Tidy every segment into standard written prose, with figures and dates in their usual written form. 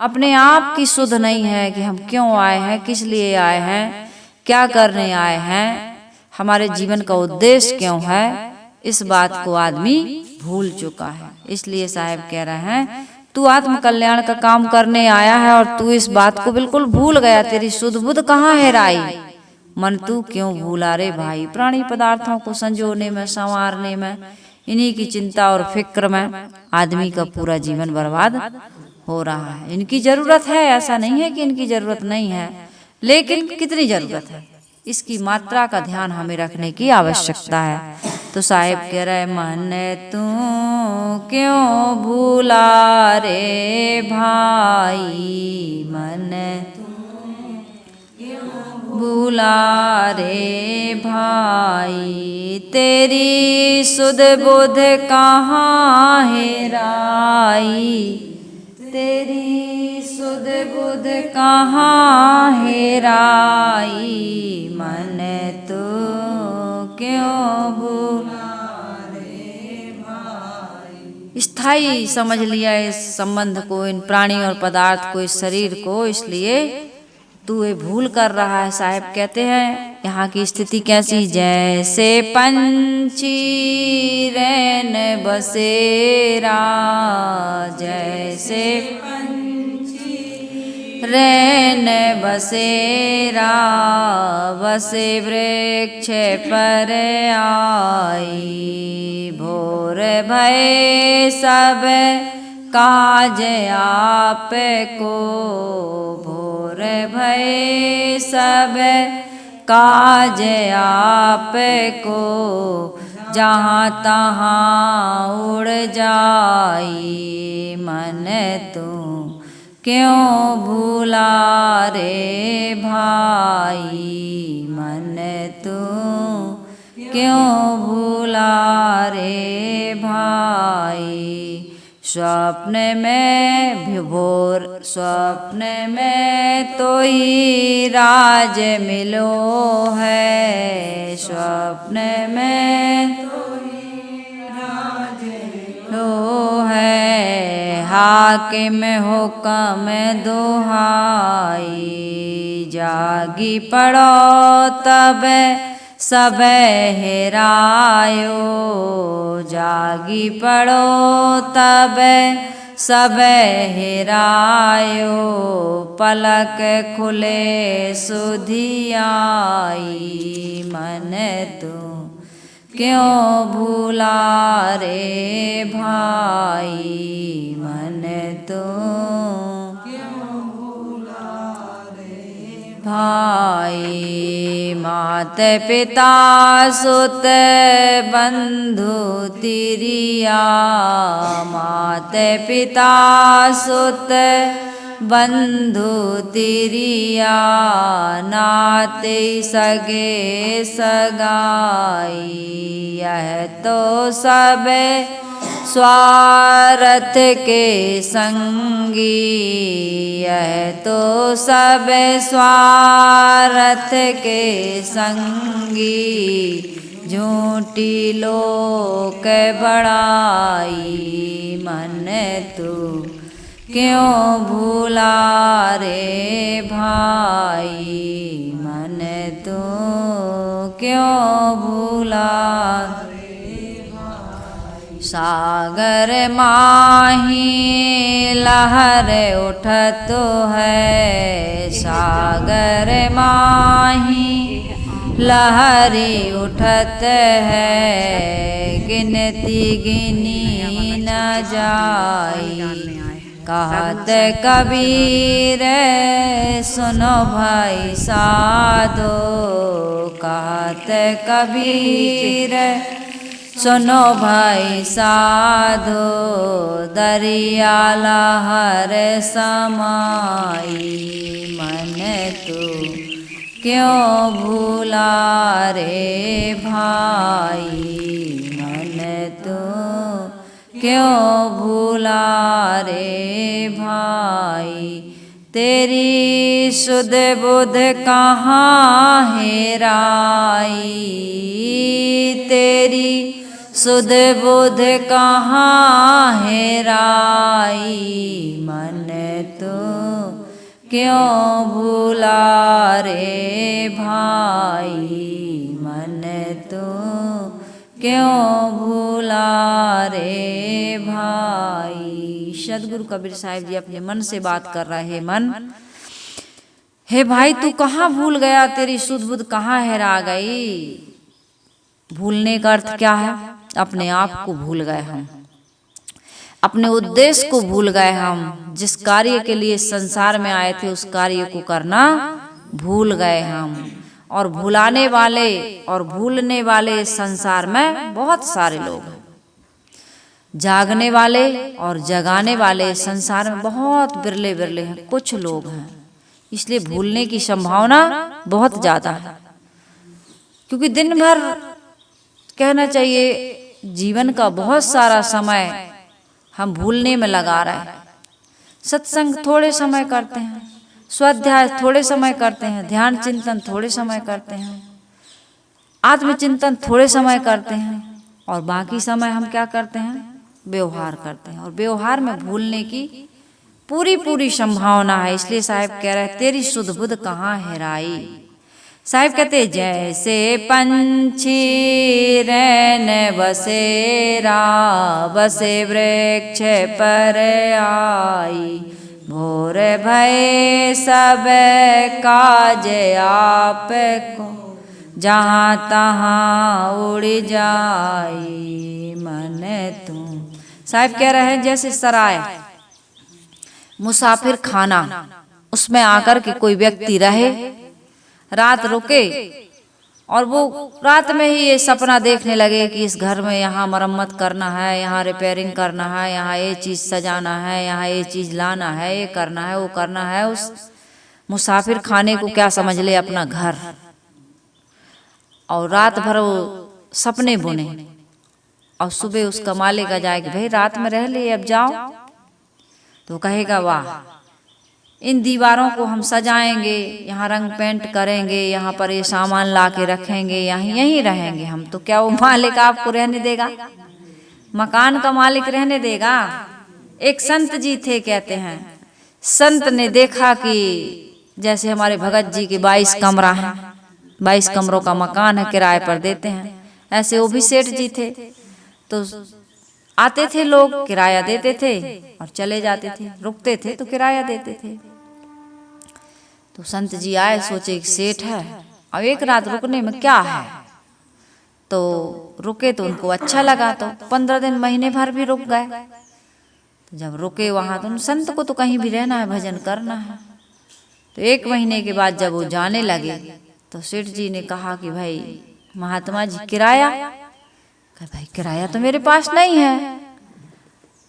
अपने आप की सुध नहीं है कि हम क्यों आए हैं, किस लिए आए हैं, क्या करने आए हैं, हमारे जीवन का उद्देश्य क्यों है, इस बात को आदमी भूल चुका है। इसलिए साहब कह रहे हैं तू आत्म कल्याण का काम करने आया है और तू इस बात को बिल्कुल भूल गया। तेरी सुध बुध कहाँ है राई, मन तू क्यों भूला रे भाई। प्राणी पदार्थों को संजोने में, संवारने में, इन्हीं की चिंता और फिक्र में आदमी का पूरा जीवन बर्बाद हो रहा है। इनकी जरूरत है, ऐसा नहीं है कि इनकी जरूरत नहीं है, लेकिन कितनी जरूरत है इसकी मात्रा का ध्यान हमें रखने की आवश्यकता है। तो साहिब कह रहे मन तू क्यों भूला रे भाई, मन भूला रे भाई, तेरी सुध बुध कहाँ हेराई, तेरी सुध बुध कहाँ हेराई, मन तू क्यों भूला रे भाई। स्थायी समझ लिया इस संबंध को, इन प्राणी और पदार्थ को, इस शरीर को, इसलिए तू ये भूल कर रहा है। साहब कहते हैं यहाँ की स्थिति कैसी, जैसे पंछी रैन बसेरा, जैसे रैन बसेरा, बसे वृक्ष पर आई, भोर भय सब काज आप को, भोर भय सब काज आप को, जहाँ तहाँ उड़ जाई, मन तू क्यों भूला रे भाई, मन तू क्यों भूला रे भाई। स्वप्न में विभोर, स्वप्न में तो ही राज मिलो है, स्वप्न में तो ही राज मिलो है, हाकिम हुक्म दुहाई, जागी पड़ो तब सब हेरायो, जागी पड़ो तब सब हेरायो, पलक खुले सुधि आई, मन तू क्यों भूला रे भाई, मन तू क्यों भूला रे भाई। मात पिता सुत बंधु तिरिया, मात पिता सुत बंधु तिरिया, नाते सगे सगाई, यह तो सब स्वार्थ के संगी, यह तो सब स्वार्थ के संगी, झूठी लोक बड़ाई, मन तू क्यों भूला रे भाई, मन तू क्यों भूला रे भाई। सागर माही लहर उठत है, सागर माही लहरी उठत है, गिनती गिनी न जाई, कहत कबीर सुनो भाई साधो, कहत कबीर सुनो भाई साधो, दरिया लहर समाई, मन तू क्यों भूला रे भाई, मन तू क्यों भूला रे भाई। तेरी सुध बुध कहाँ हेराई, तेरी सुध बुध कहाँ हेराई, मन तू क्यों भूला रे भाई, मन तू क्यों भूला रे भाई। सदगुरु कबीर साहिब जी अपने मन से बात कर रहे हैं। मन, हे भाई तू कहाँ भूल गया, तेरी सुध बुध कहाँ हेरा गई। भूलने का अर्थ क्या है? अपने आप को भूल गए हम, अपने उद्देश्य को भूल गए हम। जिस कार्य के लिए संसार में आए थे उस कार्य को करना भूल गए हम। और भुलाने वाले और भूलने वाले संसार में बहुत सारे लोग हैं। जागने वाले और जगाने वाले संसार में बहुत बिरले बिरले हैं, कुछ लोग हैं। इसलिए भूलने की संभावना बहुत ज्यादा है, क्योंकि दिन भर कहना चाहिए जीवन का बहुत सारा समय हम भूलने में लगा रहे हैं। सत्संग थोड़े समय करते हैं, स्वाध्याय थोड़े समय करते हैं, ध्यान चिंतन थोड़े समय करते हैं, आत्मचिंतन थोड़े समय करते हैं, और बाकी समय हम क्या करते हैं? व्यवहार करते हैं। और व्यवहार में भूलने की पूरी संभावना है। इसलिए साहब कह रहे तेरी सुध बुध कहाँ हेराई। साहब कहते जैसे पंछी रैन बसेरा, बसे वृक्ष पर आई, भोर भय सब काज आप को, जहाँ तहाँ उड़ जाई, मन तू। साहब कह रहे हैं जैसे सराय, मुसाफिर खाना, उसमें आकर के कोई व्यक्ति रहे, रात रुके, और वो रात में ही ये सपना देखने लगे कि इस घर में यहाँ मरम्मत करना है, यहाँ रिपेयरिंग करना है, यहाँ ये चीज़ सजाना है, यहाँ ये चीज़ लाना है, ये करना है, वो करना है। उस मुसाफिर खाने को क्या समझ ले? अपना घर। और रात भर वो सपने बुने, और सुबह उसका मालिक आ जाए कि भाई रात में रह ले, अब जाओ। तो कहेगा वाह, इन दीवारों को हम सजाएंगे, यहाँ रंग पेंट करेंगे, यहाँ पर ये सामान ला के रखेंगे, यहीं रहेंगे हम। तो क्या वो मालिक आपको रहने देगा? मकान का मालिक रहने देगा? एक संत जी थे, कहते हैं संत ने देखा कि जैसे हमारे भगत जी के 22 कमरा हैं, 22 कमरों का मकान है, किराए पर देते हैं। ऐसे वो भी सेठ जी थे, तो आते थे लोग, किराया देते थे और चले जाते थे, रुकते थे तो किराया देते थे। तो संत जी आए, सोचे कि सेठ है और एक रात रुकने में क्या है, तो रुके। तो उनको अच्छा लगा, तो 15 दिन महीने भर भी रुक गए। तो जब रुके वहां, तो संत को तो कहीं भी रहना है, भजन करना है। तो 1 महीने के बाद जब वो जाने लगे, तो सेठ जी ने कहा कि भाई महात्मा जी किराया? कहा भाई किराया तो मेरे पास नहीं है।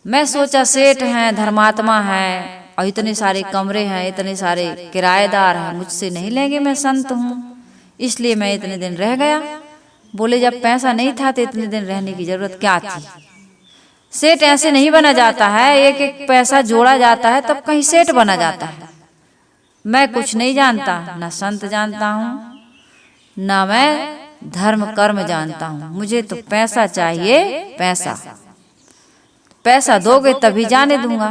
मैं सोचा सेठ हैं, धर्मात्मा हैं, और इतने सारे कमरे हैं, इतने सारे किराएदार हैं, मुझसे नहीं लेंगे, मैं संत हूँ, इसलिए मैं इतने दिन रह गया। बोले जब पैसा नहीं था तो इतने दिन रहने की जरूरत क्या थी? सेठ ऐसे नहीं बना जाता है, एक एक पैसा जोड़ा जाता है तब कहीं सेठ बना जाता है। मैं कुछ नहीं जानता, ना संत जानता हूँ, ना मैं धर्म कर्म जानता हूँ, मुझे तो पैसा चाहिए, पैसा। पैसा दोगे तभी जाने दूंगा।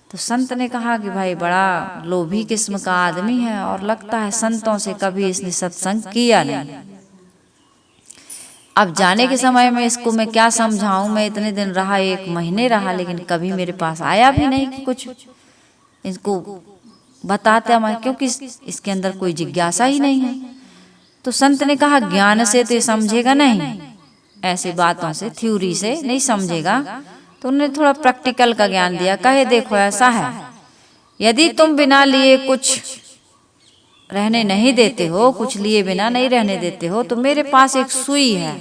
तो संत ने कहा कि भाई बड़ा लोभी किस्म का आदमी है, और लगता है संतों से कभी इसने सत्संग किया नहीं। अब जाने के समय में इसको मैं क्या समझाऊं? मैं इतने दिन रहा, 1 महीने रहा, लेकिन कभी मेरे पास आया भी नहीं कि कुछ इसको बताते मैं, क्योंकि इसके अंदर कोई जिज्ञासा ही नहीं है। तो संत ने कहा ज्ञान से तो समझेगा नहीं, ऐसी बातों से, थ्योरी से नहीं समझेगा। तो उन्होंने थोड़ा प्रैक्टिकल का ज्ञान दिया। कहे देखो ऐसा है, यदि तुम बिना लिए कुछ रहने नहीं देते हो, कुछ लिए बिना नहीं रहने देते हो, तो मेरे पास एक सुई है।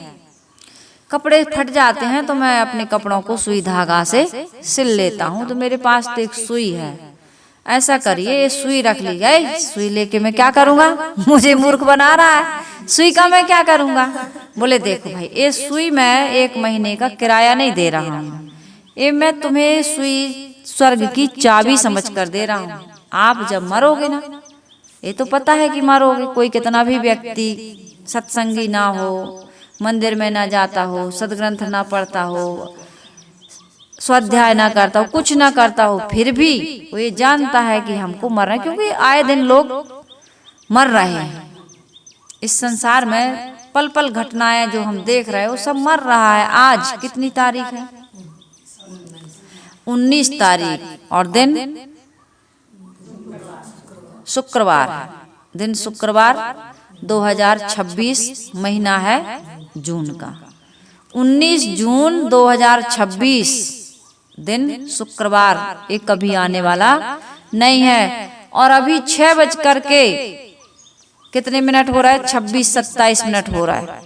कपड़े फट जाते हैं तो मैं अपने कपड़ों को सुई धागा से सिल लेता हूँ, तो मेरे पास तो एक सुई है। ऐसा करिए, ये सुई रख ली गई, सुई लेके मैं क्या करूँगा? मुझे मूर्ख बना रहा है, सुई का मैं क्या करूँगा? बोले देखो भाई, ये सुई मैं 1 महीने का किराया नहीं दे रहा हूँ, ये मैं तुम्हें सुई स्वर्ग की चाबी समझ कर दे रहा हूँ। आप जब मरोगे ना, ये तो पता है कि मरोगे, कोई कितना भी व्यक्ति सत्संगी ना हो, मंदिर में ना जाता हो, सदग्रंथ ना पढ़ता हो, स्वाध्याय ना करता हो, कुछ ना करता हो, फिर भी वो ये जानता है कि हमको मरना है, क्योंकि आए दिन लोग मर रहे हैं इस संसार में। पल पल घटनाएं जो हम देख रहे हैं वो सब मर रहा है। आज कितनी तारीख है? 19 तारीख और दिन शुक्रवार है। दिन शुक्रवार 2026 महीना है जून का। 19 जून 2026 दिन शुक्रवार, ये कभी आने वाला नहीं है। और अभी 6 बज करके कितने मिनट हो रहा है? 26-27 मिनट हो रहा है।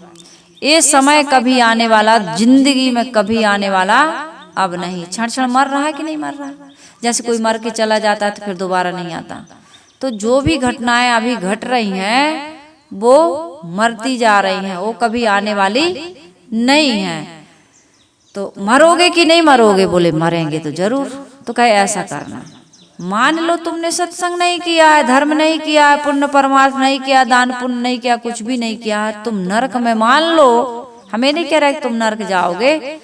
ये समय कभी आने वाला, जिंदगी में कभी आने वाला अब नहीं। क्षण क्षण मर रहा है कि नहीं मर रहा है? जैसे कोई मर के चला जाता है तो फिर दोबारा नहीं आता। तो जो भी घटनाएं अभी घट रही हैं वो मरती जा रही हैं, वो कभी आने वाली नहीं है। तो मरोगे कि नहीं मरोगे? बोले मरेंगे तो जरूर। तो कहे ऐसा करना, मान लो तुमने सत्संग नहीं किया है, धर्म नहीं किया है, पुण्य परमार्थ नहीं किया, दान पुण्य नहीं किया, कुछ भी नहीं किया है, तुम नरक में, मान लो, हमें नहीं कह रहा कि तुम नरक जाओगे,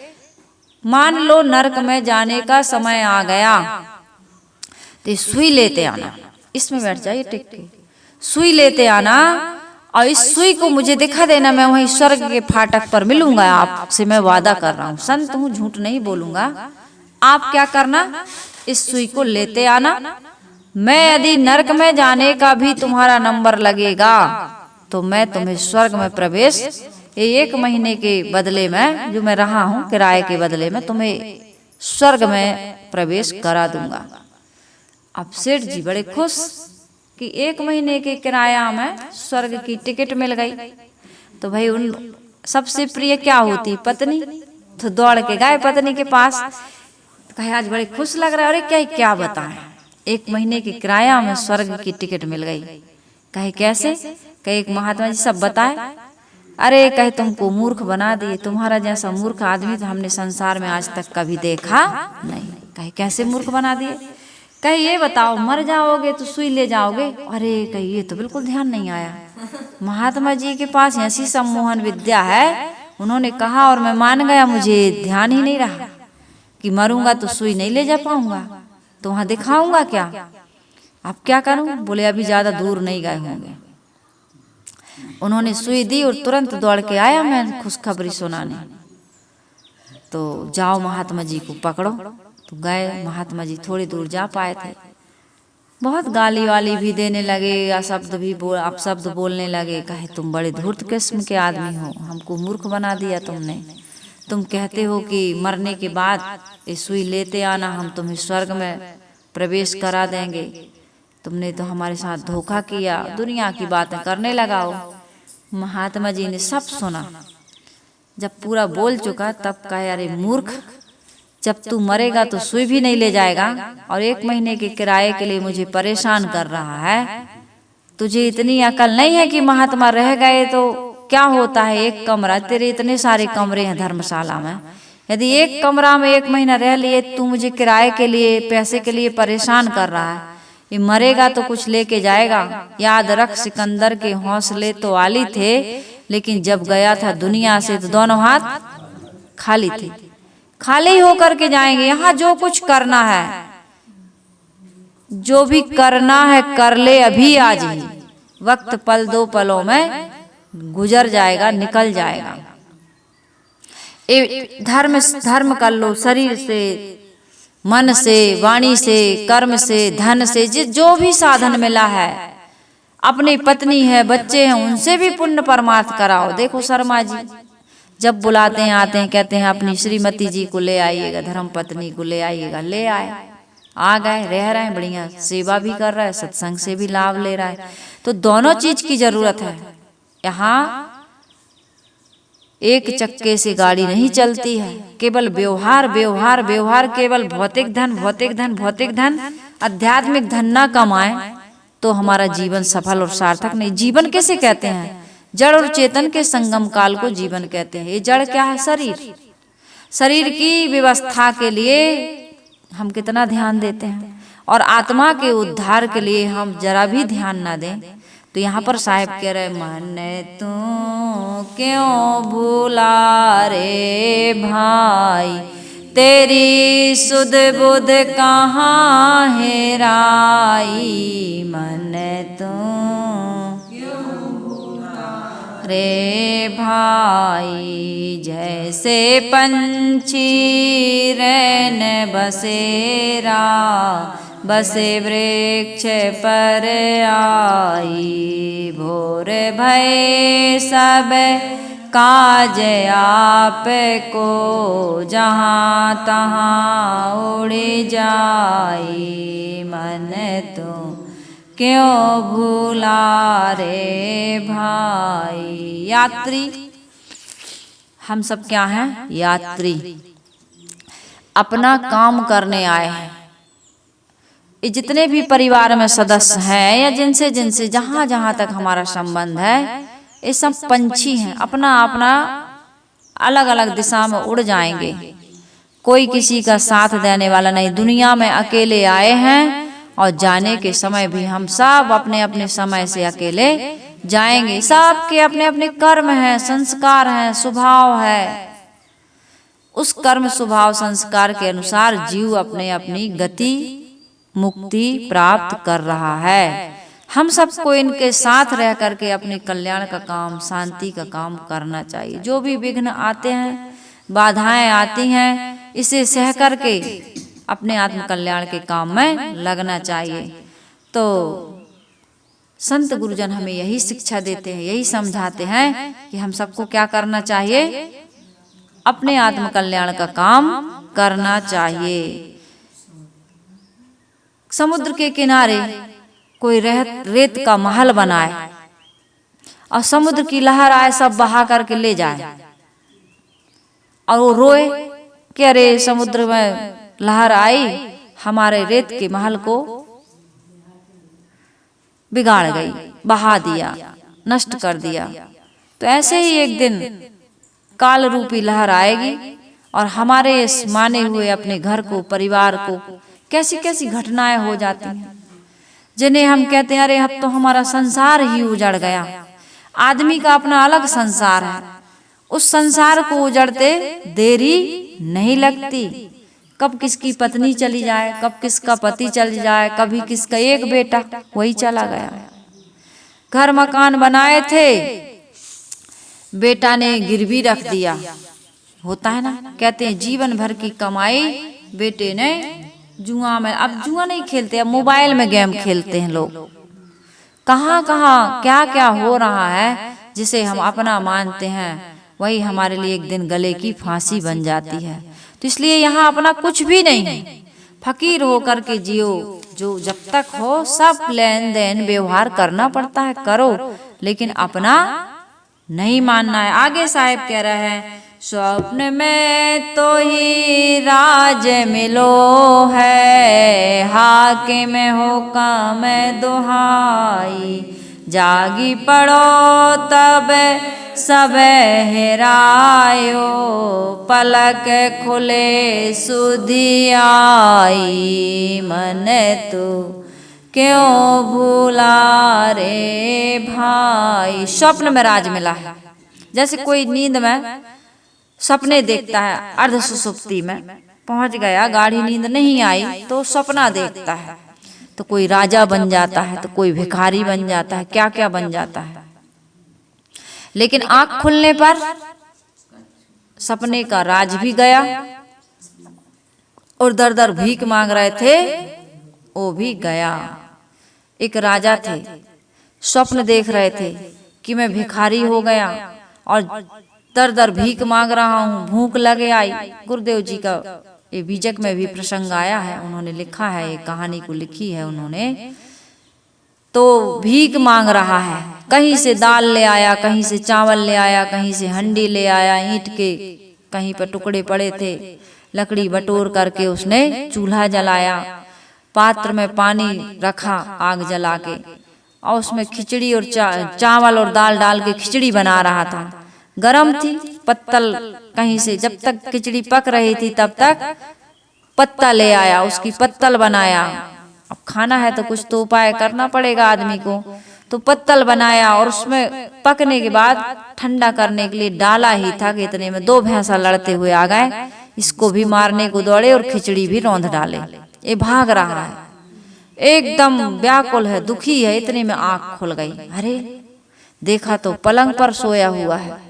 मान लो नरक में जाने का समय आ गया, तो सुई लेते आना, इसमें बैठ जाइए टिक के, सुई लेते आना और इस सुई को मुझे दिखा देना, मैं वहीं स्वर्ग के फाटक पर मिलूंगा आपसे, मैं वादा कर रहा हूँ, संत हूँ, झूठ नहीं बोलूंगा। आप क्या करना, इस सुई को लेते आना। मैं यदि नरक में जाने का भी तुम्हारा नंबर लगेगा तो मैं तुम्हें स्वर्ग में प्रवेश, ये 1 महीने के बदले में जो मैं रहा हूँ किराए के बदले में, तुम्हें स्वर्ग में प्रवेश करा दूंगा। अब सेठ जी बड़े खुश कि 1 महीने के किराया में स्वर्ग की टिकट मिल गई। तो भाई उन सबसे प्रिय क्या होती? पत्नी। तो दौड़ के गए पत्नी के पास, कहे आज बड़े खुश लग रहा है। अरे क्या बताएं, 1 महीने के किराया में स्वर्ग की टिकट मिल गई। कहे कैसे? कहे एक महात्मा जी सब बताए। अरे कहे तुमको मूर्ख बना दिए, तुम्हारा जैसा मूर्ख आदमी तो हमने संसार में आज तक कभी देखा नहीं। कहे कैसे मूर्ख बना दिए? कहे ये बताओ, मर जाओगे तो सुई ले जाओगे? अरे कहे ये तो बिल्कुल ध्यान नहीं आया, महात्मा जी के पास ऐसी सम्मोहन विद्या है, उन्होंने कहा और मैं मान गया, मुझे ध्यान ही नहीं रहा कि मरूंगा तो सुई नहीं ले जा पाऊंगा, तो वहां दिखाऊंगा क्या? अब क्या करूं? बोले अभी ज्यादा दूर नहीं गए होंगे। उन्होंने सुई दी और तुरंत दौड़ के आया मैं खुशखबरी सुनाने। तो जाओ महात्मा जी को पकड़ो। तो गए, महात्मा जी थोड़ी दूर जा पाए थे, बहुत गाली वाली भी देने लगे, अपशब्द बोलने लगे। कहे तुम बड़े धूर्त किस्म के आदमी हो, हमको मूर्ख बना दिया तुमने। तुम कहते हो कि मरने के बाद ये सुई लेते आना, हम तुम्हें स्वर्ग में प्रवेश करा देंगे, तुमने तो हमारे साथ धोखा किया। दुनिया की बातें करने लगाओ। महात्मा जी ने सब सुना, जब पूरा बोल चुका तब कहे अरे मूर्ख, जब तू मरेगा तो सुई भी नहीं ले जाएगा और 1 महीने के किराए के लिए मुझे परेशान कर रहा है, तुझे इतनी अकल नहीं है कि महात्मा रह गए तो क्या होता है? 1 कमरा, तेरे इतने सारे कमरे हैं धर्मशाला में, यदि 1 कमरा में 1 महीना रह लिए, तू मुझे किराए के लिए, पैसे के लिए परेशान कर रहा है। ये मरेगा तो कुछ लेके जाएगा। याद रख, सिकंदर के हौसले तो आली थे, लेकिन जब गया था दुनिया से तो दोनों हाथ खाली थे। खाली होकर के जाएंगे। यहाँ जो कुछ करना है, जो भी करना है कर ले अभी, आज ही। वक्त पल 2 पलों में गुजर जाएगा, निकल जाएगा। धर्म कर लो, शरीर से, मन से, वाणी से, कर्म से, धन से, जो भी साधन मिला है, अपनी पत्नी है, बच्चे हैं, उनसे भी पुण्य परमार्थ कराओ। देखो शर्मा जी जब बुलाते हैं, आते हैं, कहते हैं अपनी श्रीमती जी को ले आइएगा, धर्म पत्नी को ले आइएगा, ले आए, आ गए, रह रहे हैं, बढ़िया सेवा भी कर रहा है, सत्संग से भी लाभ ले रहा है। तो दोनों चीज की जरूरत है। यहाँ एक चक्के से गाड़ी नहीं चलती है। केवल व्यवहार व्यवहार व्यवहार, केवल भौतिक धन भौतिक धन भौतिक धन, आध्यात्मिक धन ना कमाए तो हमारा जीवन सफल और सार्थक नहीं। जीवन कैसे कहते हैं? जड़ और चेतन के संगम काल को जीवन कहते हैं। ये जड़ क्या है? शरीर। शरीर की व्यवस्था के लिए हम कितना ध्यान देते हैं, और आत्मा के उद्धार के लिए हम जरा भी ध्यान ना दें तो यहाँ पर साहेब कह रहे मन तू क्यों भूला रे भाई, तेरी सुध बुध कहाँ हेराई। मन तू रे भाई, जैसे पंछी रैन बसेरा, बसे वृक्ष पर आई। भोर भय सब काज आप को, जहाँ तहाँ उड़ जाई। मन तो क्यों भूला रे भाई। यात्री, हम सब क्या हैं? यात्री, अपना काम करने आए हैं। ये जितने भी परिवार में सदस्य हैं या जिनसे जिनसे जहाँ जहाँ तक हमारा संबंध है, ये सब पंछी हैं, अपना अपना अलग अलग दिशा में उड़ जाएंगे। कोई किसी का साथ देने वाला नहीं, दुनिया में अकेले आए हैं और जाने के समय भी हम सब अपने अपने समय से अकेले जाएंगे। सबके अपने अपने कर्म हैं, संस्कार हैं, स्वभाव है। उस कर्म स्वभाव संस्कार के अनुसार जीव अपने अपनी गति मुक्ति प्राप्त कर रहा है। हम सबको इनके साथ रह करके अपने कल्याण का काम, शांति का काम करना चाहिए। जो भी विघ्न आते हैं, बाधाएं आती हैं, इसे सह करके अपने आत्म कल्याण के काम में लगना चाहिए। तो संत गुरुजन हमें यही शिक्षा देते हैं, यही समझाते हैं कि हम सबको क्या करना चाहिए? अपने आत्म कल्याण का काम करना चाहिए। समुद्र के किनारे कोई रेत का महल बनाए और समुद्र की लहर आए, सब बहा करके ले जाए, और वो रोए कि अरे समुद्र में लहर आई, हमारे रेत के महल को बिगाड़ गई, बहा दिया, नष्ट कर दिया। तो ऐसे ही एक दिन काल रूपी लहर आएगी और हमारे इस माने हुए अपने घर को, परिवार को कैसी कैसी घटनाएं हो जाती हैं, जिन्हें हम कहते हैं अरे अब तो हमारा संसार ही उजड़ गया। आदमी का अपना अलग संसार है, उस संसार को उजड़ते देरी नहीं लगती। कब किसकी पत्नी चली जाए, कब किसका पति चली जाए, कभी किसका एक बेटा वही चला गया। घर मकान बनाए थे, बेटा ने गिरवी रख दिया। होता है ना, कहते हैं जीवन भर की कमाई बेटे ने जुआ में, अब जुआ नहीं खेलते, अब मोबाइल में गेम खेलते हैं लोग। कहाँ कहाँ क्या क्या हो रहा है जिसे हम अपना मानते हैं, वही हमारे लिए एक दिन गले की फांसी बन जाती है। तो इसलिए यहाँ अपना कुछ भी नहीं है, फकीर होकर के जियो। जो जब तक हो सब लेन देन व्यवहार करना पड़ता है, करो, लेकिन अपना नहीं मानना है। आगे साहेब कह रहे हैं स्वप्न में तो ही राज मिलो है, हाकिम हो काम दुहाई। जागी पड़ो तब सब हेरायो, पलक खुले सुधि आई। मन तू क्यों भूला रे भाई। स्वप्न में राज मिला है, जैसे कोई नींद में सपने देखता है, अर्ध सुसुप्ति में पहुंच गया, गाढ़ी नींद नहीं आई तो सपना देखता है, तो कोई राजा बन जाता है, तो कोई भिखारी बन जाता है, क्या क्या बन जाता है। लेकिन आंख खुलने पर सपने का राज भी गया, और दर दर भीख मांग रहे थे वो भी गया। एक राजा थे, स्वप्न देख रहे थे कि मैं भिखारी हो गया और दर दर भीख मांग रहा हूँ, भूख लगे आई। गुरुदेव जी का ये बीजक में भी प्रसंग आया है, उन्होंने लिखा है, ये कहानी को लिखी है उन्होंने। तो भीख मांग रहा है, कहीं से दाल ले आया, कहीं से चावल ले आया, कहीं से हंडी ले आया, ईंट के कहीं पर टुकड़े पड़े थे, लकड़ी बटोर करके उसने चूल्हा जलाया, पात्र में पानी रखा आग जला के, और उसमें खिचड़ी और चावल और दाल डाल के खिचड़ी बना रहा था। गरम थी, पत्तल कहीं से, जब तक खिचड़ी पक रही थी तब तक पत्ता ले आया, उसकी पत्तल बनाया। अब खाना है तो कुछ तो उपाय करना पड़ेगा आदमी को। तो पत्तल बनाया और उसमें पकने के बाद ठंडा करने के लिए डाला ही था कि इतने में 2 भैंसा लड़ते हुए आ गए, इसको भी मारने को दौड़े और खिचड़ी भी रौंद डाले। ये भाग रहा है, एकदम व्याकुल है, दुखी है, इतने में आंख खुल गई। अरे देखा तो पलंग पर सोया हुआ है,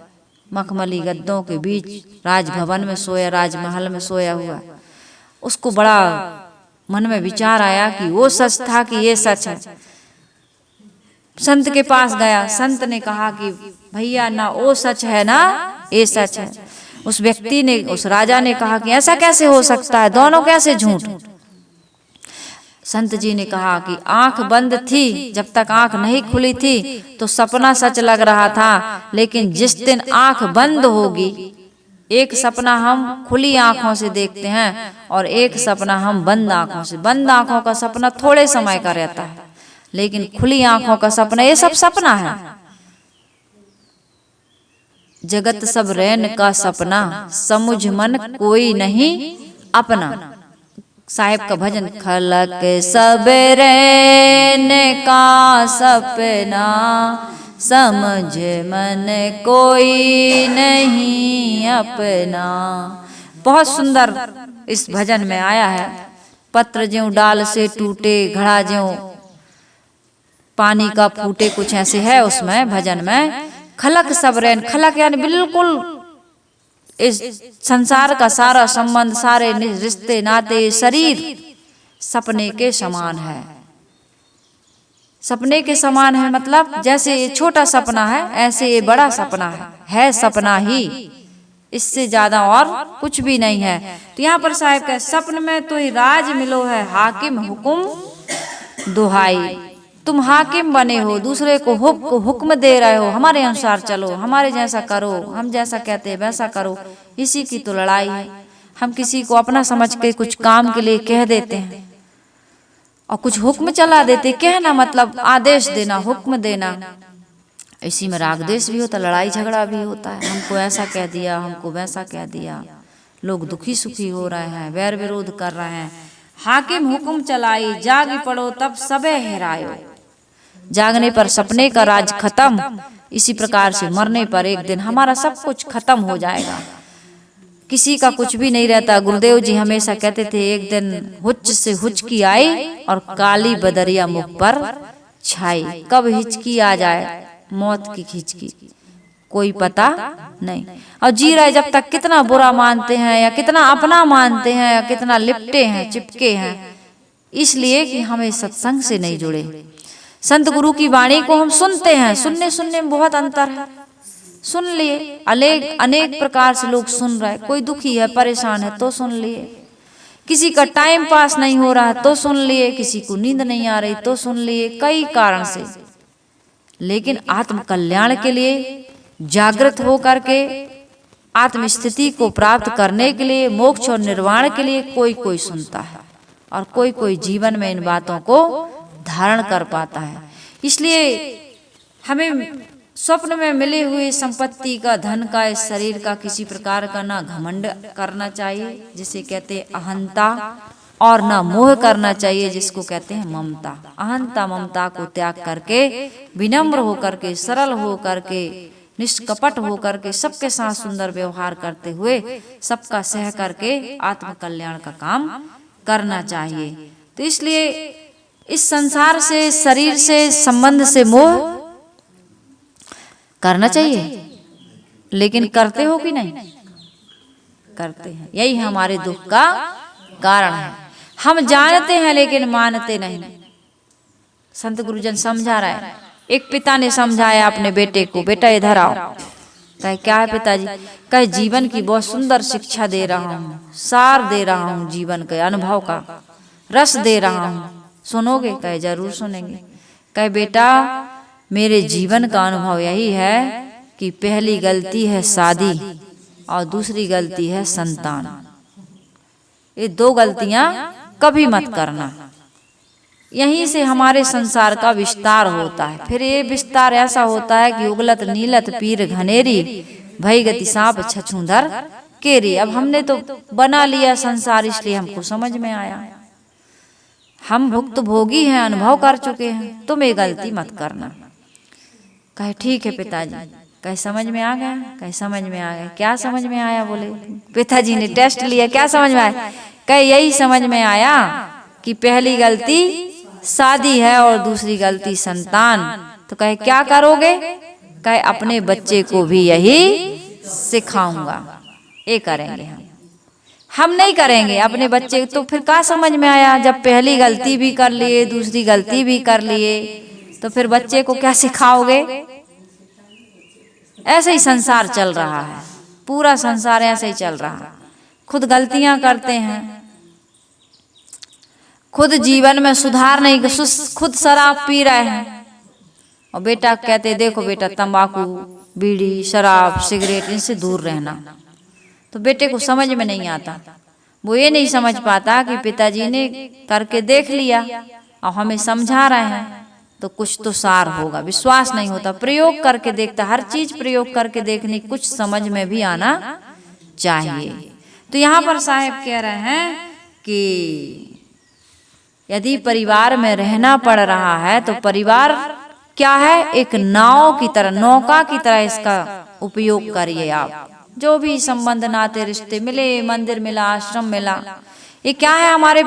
मखमली गद्दों के बीच राजभवन में सोया, राजमहल में सोया हुआ। उसको बड़ा मन में विचार आया कि वो सच था कि ये सच है। संत के पास गया, संत ने कहा कि भैया ना वो सच है ना ये सच है। उस व्यक्ति ने, उस राजा ने कहा कि ऐसा कैसे हो सकता है, दोनों कैसे झूठ। संत जी ने कहा कि आंख बंद थी, जब तक आंख नहीं खुली थी तो सपना सच लग रहा था, लेकिन जिस दिन आंख बंद होगी, एक सपना हम खुली आंखों से देखते हैं और एक सपना हम बंद आंखों से। बंद आंखों का सपना थोड़े समय का रहता है, लेकिन खुली आंखों का सपना, ये सब सपना है। जगत सब रैन का सपना, समुझ मन कोई नहीं अपना। साहिब का भजन, खलक सब रैन का सपना, समझ मन कोई नहीं अपना। बहुत सुंदर इस भजन में आया है। पत्र ज्यों डाल से टूटे, घड़ा ज्यों पानी का फूटे, कुछ ऐसे है उसमें भजन में। खलक सब रैन, खलक यानी बिल्कुल इस संसार का सारा संबंध, सारे रिश्ते नाते, शरीर सपने के समान है। सपने के समान है मतलब जैसे ये छोटा सपना है, ऐसे ये बड़ा सपना है सपना ही, इससे ज्यादा और कुछ भी नहीं है। तो यहाँ पर साहिब का सपन में तो ही राज मिलो है, हाकिम हुकुम दुहाई। तुम हाकिम बने हो, दूसरे को हुक्म दे रहे हो, हमारे अनुसार चलो, हमारे जैसा करो, हम जैसा कहते हैं वैसा करो। इसी की तो लड़ाई है। हम किसी को अपना समझ के कुछ काम के लिए कह देते हैं और कुछ हुक्म चला देते। कहना मतलब आदेश देना, हुक्म देना। इसी में राग द्वेष भी होता, लड़ाई झगड़ा भी होता है। हमको ऐसा कह दिया, हमको वैसा कह दिया, लोग दुखी सुखी हो रहे हैं, वैर विरोध कर रहे हैं। हाकिम हुक्म चलाई, जाग पड़ो तब सबे हेरायो। जागने पर सपने का राज खत्म। इसी प्रकार से मरने पर एक दिन हमारा सब कुछ खत्म हो जाएगा, किसी का कुछ भी नहीं रहता। गुरुदेव जी हमेशा कहते थे, एक दिन हुच्च से हुचकी आई और काली बदरिया मुख पर छाई। कब हिचकी आ जाए, मौत की हिचकी, कोई पता नहीं। और जी रहे जब तक कितना बुरा मानते हैं या कितना अपना मानते हैं या कितना लिपटे हैं, चिपके हैं, इसलिए कि हमें सत्संग से नहीं जुड़े। संत गुरु की वाणी को हम सुनते हैं, सुनने में बहुत अंतर है। सुन लिए, अनेक प्रकार से लोग सुन रहे। कोई दुखी है, परेशान है तो सुन लिए, किसी का टाइम पास नहीं हो रहा है तो सुन लिए, किसी को नींद नहीं आ रही तो सुन लिए, कई कारण से। लेकिन आत्म कल्याण के लिए, जागृत हो करके आत्म स्थिति को प्राप्त करने के लिए, मोक्ष और निर्वाण के लिए कोई कोई सुनता है और कोई कोई जीवन में इन बातों को धारण कर पाता है। इसलिए हमें स्वप्न में मिली हुई संपत्ति का, धन का, इस शरीर का किसी प्रकार का ना घमंड करना चाहिए, जिसे कहते हैं अहंता, और ना मोह करना चाहिए, जिसको कहते हैं ममता। अहंता ममता को त्याग करके, विनम्र होकर के, सरल होकर के, निष्कपट होकर के, सबके साथ सुंदर व्यवहार करते हुए, सबका सह करके आत्म कल्याण का काम करना चाहिए। तो इसलिए इस संसार से, शरीर से, संबंध से मोह करना चाहिए, लेकिन करते हो कि नहीं? करते हैं। यही हमारे दुख का कारण है। हम जानते हैं लेकिन मानते नहीं। संत गुरुजन समझा रहा है। एक पिता ने समझाया अपने बेटे को, बेटा इधर आओ। कहे क्या है पिताजी? कहे जीवन की बहुत सुंदर शिक्षा दे रहा हूँ, सार दे रहा हूँ, जीवन के अनुभव का रस दे रहा हूँ, सुनोगे? कहे जरूर सुनेंगे। कहे बेटा मेरे जीवन का अनुभव यही है कि पहली गलती है शादी और दूसरी गलती है संतान। ये 2 गलतियां कभी मत करना। यहीं से हमारे संसार का विस्तार होता है। फिर ये विस्तार ऐसा होता है कि उगलत नीलत पीर घनेरी, भई गति सांप छछूंदर केरी। अब हमने तो बना लिया संसार, इसलिए हमको समझ में आया। हम भुक्त भोगी हैं, अनुभव कर चुके हैं। तुम ये गलती मत करना। कहे ठीक है पिताजी। कहे समझ में आ गया? कहे समझ में आ गया। क्या समझ में आया? बोले पिताजी ने टेस्ट लिया, क्या समझ में आया? कहे यही समझ में आया कि पहली गलती शादी है और दूसरी गलती संतान। तो कहे क्या करोगे? कहे अपने बच्चे को भी यही सिखाऊंगा। ये करेंगे हम नहीं करेंगे अपने बच्चे। तो फिर क्या समझ में आया? जब पहली गलती भी कर लिए, दूसरी गलती भी कर लिए, तो फिर बच्चे को क्या सिखाओगे? ऐसे ही संसार चल रहा है, पूरा संसार ऐसे ही चल रहा है। खुद गलतियां करते हैं, खुद जीवन में सुधार नहीं, खुद शराब पी रहे हैं और बेटा कहते देखो बेटा तंबाकू, बीड़ी, शराब, सिगरेट इनसे दूर रहना। तो बेटे को समझ में नहीं आता। वो ये नहीं समझ पाता कि पिताजी ने करके देख लिया और हमें समझा रहे हैं तो कुछ तो सार होगा। विश्वास नहीं होता, प्रयोग करके देखता। हर चीज प्रयोग करके देखने, कुछ समझ में भी आना चाहिए। तो यहाँ पर साहब कह रहे हैं कि यदि परिवार में रहना पड़ रहा है तो परिवार क्या है? एक नाव की तरह, नौका की तरह इसका उपयोग करिए आप। जो भी संबंध, नाते, रिश्ते मिले, मंदिर मिला, आश्रम मिला, ये क्या है? हमारे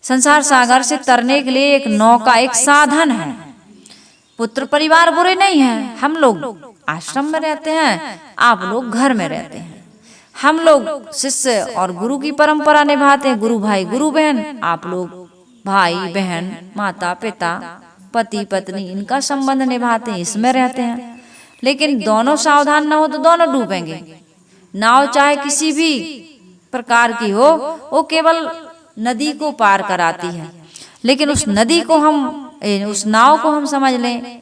संसार सागर से तरने के लिए एक नौका, एक साधन है। पुत्र परिवार बुरे नहीं है। हम लोग आश्रम में रहते हैं, आप लोग घर में रहते हैं। हम लोग शिष्य और गुरु की परंपरा निभाते हैं, गुरु भाई गुरु बहन। आप लोग भाई बहन, माता पिता, पति पत्नी, इनका संबंध निभाते हैं, इसमें रहते हैं। लेकिन दोनों सावधान ना हो तो दोनों डूबेंगे। नाव चाहे किसी भी प्रकार की हो, वो केवल नदी को पार कराती है। लेकिन उस नदी को हम, उस नाव को हम समझ लें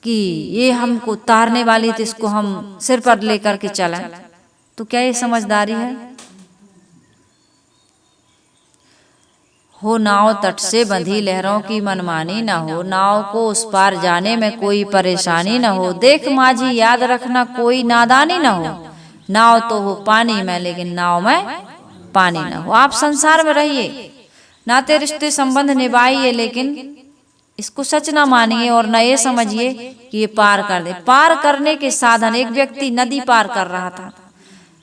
कि ये हमको तारने वाली, तो इसको हम सिर पर लेकर के चलें, तो क्या ये समझदारी है? हो नाव तट से बंधी, लहरों की मनमानी न हो, नाव को उस पार जाने में कोई परेशानी न हो। देख माझी याद रखना कोई नादानी न हो, नाव तो हो पानी में लेकिन नाव में पानी न हो। आप संसार में रहिए, नाते रिश्ते संबंध निभाइए, लेकिन इसको सच ना मानिए और न ये समझिए कि ये पार कर दे। पार करने के साधन, एक व्यक्ति नदी पार कर रहा था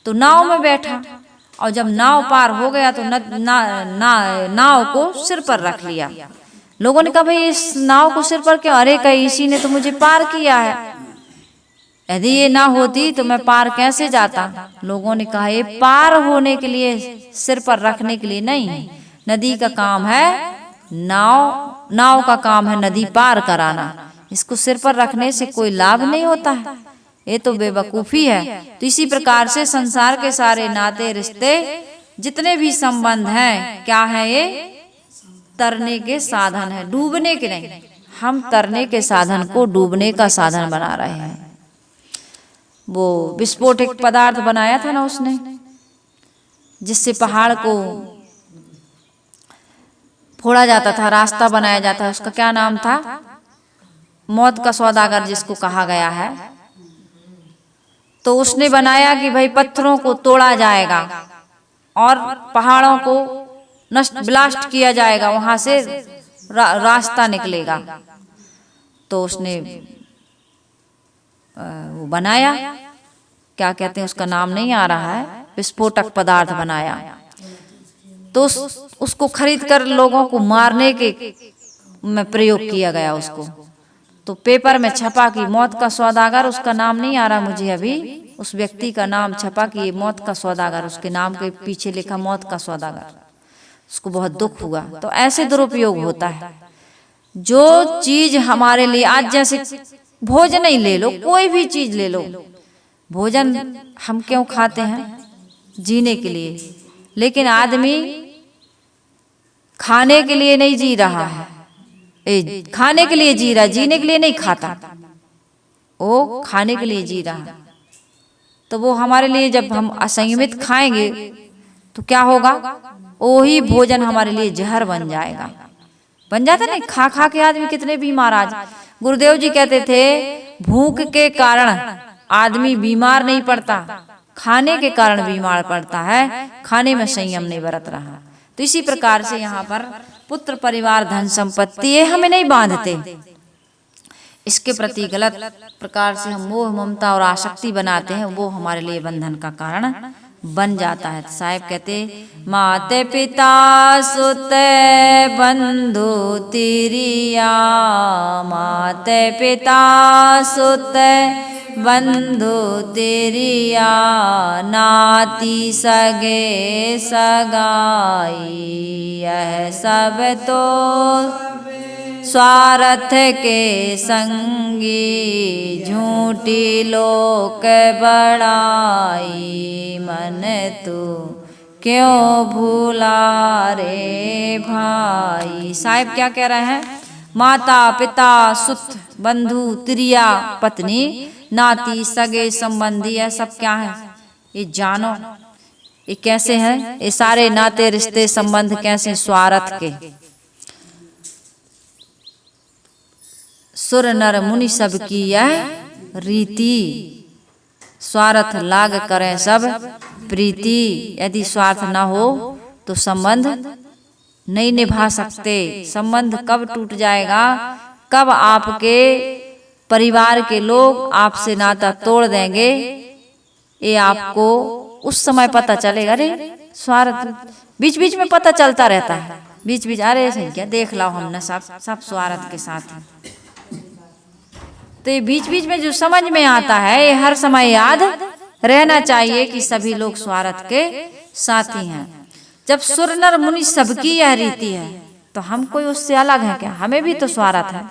तो नाव में बैठा, और जब नाव पार हो गया तो नाव को सिर पर रख लिया। लोगों ने कहा भाई इस नाव को सिर पर क्यों? अरे कहीं इसी ने तो मुझे पार किया है, यदि ये ना होती तो मैं पार कैसे जाता? लोगों ने कहा ये पार होने के लिए, सिर पर रखने के लिए नहीं है। नदी का काम है नाव का काम है नदी पार कराना। इसको सिर पर रखने से कोई लाभ नहीं होता है, ये तो बेवकूफी है। तो इसी प्रकार से संसार के सारे नाते रिश्ते, जितने भी संबंध हैं, क्या है? ये तरने के साधन है, डूबने के नहीं। हम तरने के साधन को डूबने का साधन बना रहे हैं। वो विस्फोटक पदार्थ बनाया था ना उसने, जिससे पहाड़ को फोड़ा जाता था, रास्ता बनाया जाता है। उसका क्या नाम था? मौत का सौदागर जिसको कहा गया है। तो उसने बनाया कि भाई पत्थरों को तोड़ा जाएगा और पहाड़ों को नष्ट, ब्लास्ट किया जाएगा, वहां से रास्ता निकलेगा। तो उसने वो बनाया, क्या कहते हैं उसका नाम नहीं आ रहा है, विस्फोटक पदार्थ बनाया। तो उसको खरीद कर लोगों को मारने के में प्रयोग किया गया उसको। तो पेपर में छपा कि मौत का सौदागर, उसका नाम नहीं आ रहा मुझे अभी, उस व्यक्ति का नाम छपा कि ये मौत का सौदागर, उसके नाम के पीछे लिखा मौत का सौदागर। उसको बहुत दुख हुआ। तो ऐसे दुरुपयोग होता है। जो चीज हमारे लिए, आज जैसे भोजन ही ले लो, कोई भी चीज ले लो, भोजन हम क्यों खाते हैं? जीने के लिए। लेकिन आदमी खाने के लिए नहीं जी रहा है, खाने के लिए जी रहा, जीने के लिए नहीं खाता, वो खाने के लिए जी रहा। तो वो हमारे लिए, जब हम असंयमित खाएंगे तो क्या होगा? वही भोजन हमारे लिए जहर बन जाएगा। बन जाता नहीं, खा खा के आदमी कितने बीमार। आज गुरुदेव जी कहते थे भूख के कारण आदमी बीमार नहीं पड़ता, खाने के कारण बीमार पड़ता है, खाने में संयम नहीं बरत रहा। तो इसी प्रकार से यहाँ पर पुत्र परिवार धन संपत्ति ये हमें नहीं बांधते, इसके प्रति गलत प्रकार से हम मोह ममता और आसक्ति बनाते हैं, वो हमारे लिए बंधन का कारण बन जाता है। तो साहब कहते माते पिता सुत बंधु तिरिया, माते पिता सुत बंधु तिरिया, नाती सगे सगाई, यह सब तो स्वार्थ के संगी, झूठी लोक बड़ाई, मन तू क्यों भूला रे भाई। साहिब क्या कह रहे हैं? माता पिता सुत बंधु तिरिया पत्नी नाती सगे संबंधी, यह सब क्या है? ये जानो ये कैसे हैं? ये सारे नाते रिश्ते संबंध कैसे? स्वार्थ के। सुर नर मुनि सब की यह रीति, स्वार्थ लाग करें सब प्रीति। यदि स्वार्थ न हो तो संबंध नहीं निभा सकते। संबंध कब टूट जाएगा? कब आपके परिवार के लोग आपसे नाता तोड़ देंगे, ये आपको उस समय पता चलेगा। अरे स्वार्थ बीच बीच में पता चलता रहता है, बीच बीच अरे सही क्या देख लो हमने सब स्वार्थ के साथ हैं। तो ये बीच बीच में जो समझ में आता है, ये हर समय याद रहना चाहिए कि सभी लोग स्वार्थ के साथी हैं। जब सुर नर मुनि सबकी यह रीति है तो हम कोई उससे अलग है क्या? हमें भी तो स्वार्थ है।